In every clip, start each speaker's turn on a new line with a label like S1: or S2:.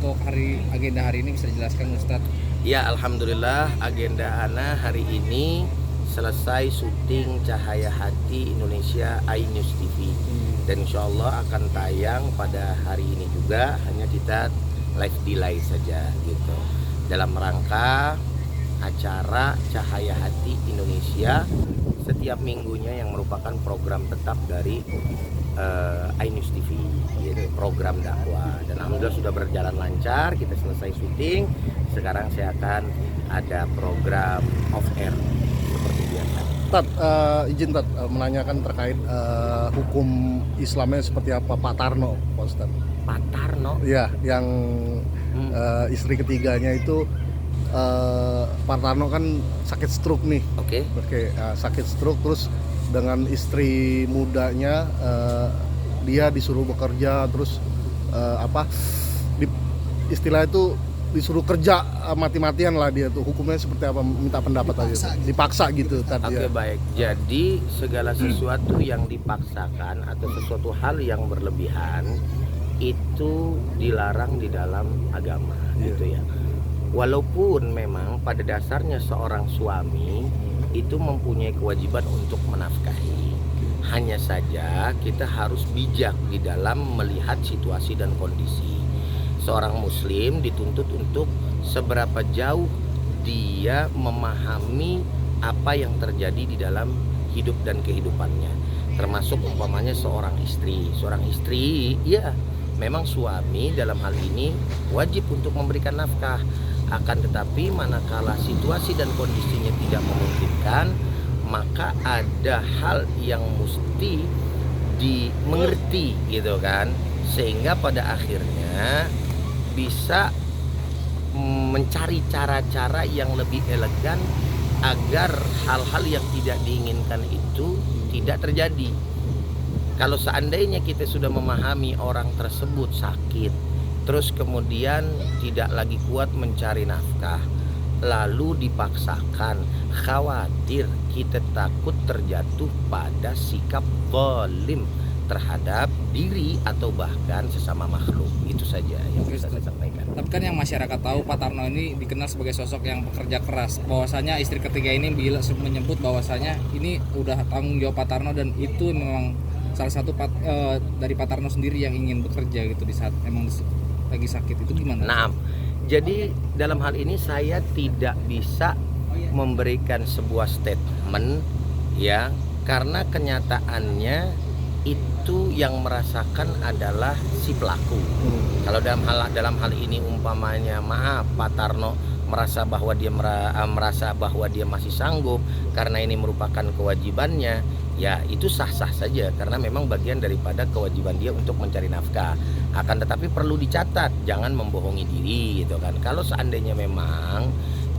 S1: untuk agenda hari ini bisa dijelaskan Ustadz?
S2: Ya, alhamdulillah agenda Ana hari ini selesai syuting Cahaya Hati Indonesia iNews TV. Dan insya Allah akan tayang pada hari ini juga, hanya kita live delay saja gitu. Dalam rangka acara Cahaya Hati Indonesia setiap minggunya yang merupakan program tetap dari iNews TV, gitu, program dakwah. Dan alhamdulillah sudah berjalan lancar, kita selesai syuting. Sekarang saya akan ada program off air seperti biasa.
S3: Izin menanyakan terkait hukum Islamnya seperti apa Pak Tarno, Pak Ustadz?
S2: Pak Tarno?
S3: Ya, yang istri ketiganya itu Pak Tarno kan sakit stroke nih.
S2: Oke.
S3: Sakit stroke, terus dengan istri mudanya dia disuruh bekerja, terus istilah itu disuruh kerja mati-matian lah dia tuh. Hukumnya seperti apa? Minta pendapat aja. Dipaksa gitu tadi.
S2: Oke, baik. Jadi segala sesuatu yang dipaksakan atau sesuatu hal yang berlebihan itu dilarang di dalam agama, gitu ya. Walaupun memang pada dasarnya seorang suami itu mempunyai kewajiban untuk menafkahi. Hanya saja kita harus bijak di dalam melihat situasi dan kondisi. Seorang muslim dituntut untuk seberapa jauh dia memahami apa yang terjadi di dalam hidup dan kehidupannya. Termasuk umpamanya seorang istri. Seorang istri, ya memang suami dalam hal ini wajib untuk memberikan nafkah. Akan tetapi manakala situasi dan kondisinya tidak memungkinkan, maka ada hal yang mesti dimengerti gitu kan, sehingga pada akhirnya bisa mencari cara-cara yang lebih elegan agar hal-hal yang tidak diinginkan itu tidak terjadi. Kalau seandainya kita sudah memahami orang tersebut sakit, terus kemudian tidak lagi kuat mencari nafkah, lalu dipaksakan, khawatir kita takut terjatuh pada sikap zalim terhadap diri atau bahkan sesama makhluk. Itu saja yang bisa saya sampaikan.
S1: Tapi kan yang masyarakat tahu Pak Tarno ini dikenal sebagai sosok yang bekerja keras. Bahwasanya istri ketiga ini menyebut bahwasanya ini udah tanggung jawab Pak Tarno, dan itu memang salah satu dari Pak Tarno sendiri yang ingin bekerja gitu di saat emang lagi sakit. Itu gimana?
S2: Nah, jadi dalam hal ini saya tidak bisa memberikan sebuah statement ya, karena kenyataannya itu yang merasakan adalah si pelaku. Kalau dalam hal ini umpamanya maaf Pak Tarno merasa bahwa dia masih sanggup karena ini merupakan kewajibannya, ya itu sah-sah saja karena memang bagian daripada kewajiban dia untuk mencari nafkah. Akan tetapi perlu dicatat, jangan membohongi diri gitu kan. Kalau seandainya memang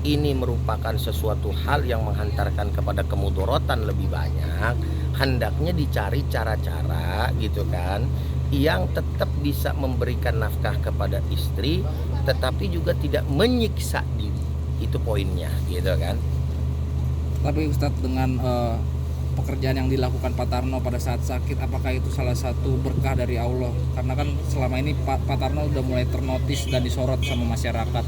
S2: ini merupakan sesuatu hal yang menghantarkan kepada kemudorotan lebih banyak, hendaknya dicari cara-cara gitu kan yang tetap bisa memberikan nafkah kepada istri tetapi juga tidak menyiksa diri. Itu poinnya gitu kan.
S1: Tapi Ustadz, dengan pekerjaan yang dilakukan Pak Tarno pada saat sakit, apakah itu salah satu berkah dari Allah? Karena kan selama ini Pak Tarno udah mulai ternotis dan disorot sama masyarakat.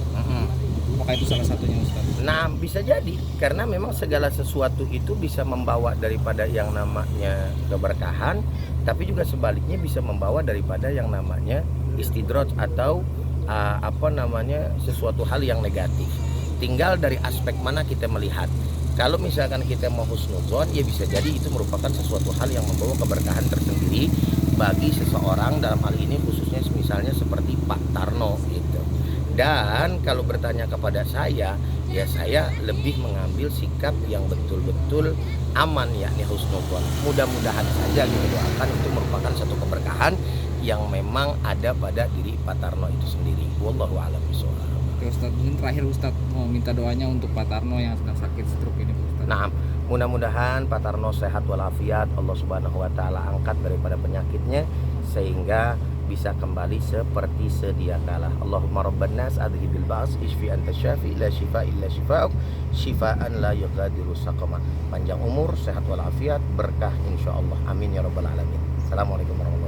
S1: Apakah itu salah satunya Ustadz?
S2: Nah, bisa jadi karena memang segala sesuatu itu bisa membawa daripada yang namanya keberkahan, tapi juga sebaliknya bisa membawa daripada yang namanya istidraj atau sesuatu hal yang negatif. Tinggal dari aspek mana kita melihat. Kalau misalkan kita mau husnudzon, ya bisa jadi itu merupakan sesuatu hal yang membawa keberkahan tersendiri bagi seseorang, dalam hal ini khususnya misalnya seperti Pak Tarno gitu. Dan kalau bertanya kepada saya, ya saya lebih mengambil sikap yang betul-betul aman, yakni husnudzon. Mudah-mudahan saja gitu doakan itu merupakan satu keberkahan yang memang ada pada diri Pak Tarno itu sendiri. Wallahu a'lam bishawab.
S1: Oke Ustadz, mungkin terakhir Ustadz mau minta doanya untuk Pak Tarno yang sedang sakit stroke ini Ustadz.
S2: Nah, mudah-mudahan Pak Tarno sehat walafiat, Allah Subhanahu wa taala angkat daripada penyakitnya sehingga bisa kembali seperti sedia kala. Allahumma rabban nas adhibil ba's ishfi anta syafi la shifa illa shifa'uk shifaan la yughadiru saqama. Panjang umur, sehat walafiat, berkah insyaallah. Amin ya rabbal alamin. Assalamualaikum warahmatullahi wabarakatuh.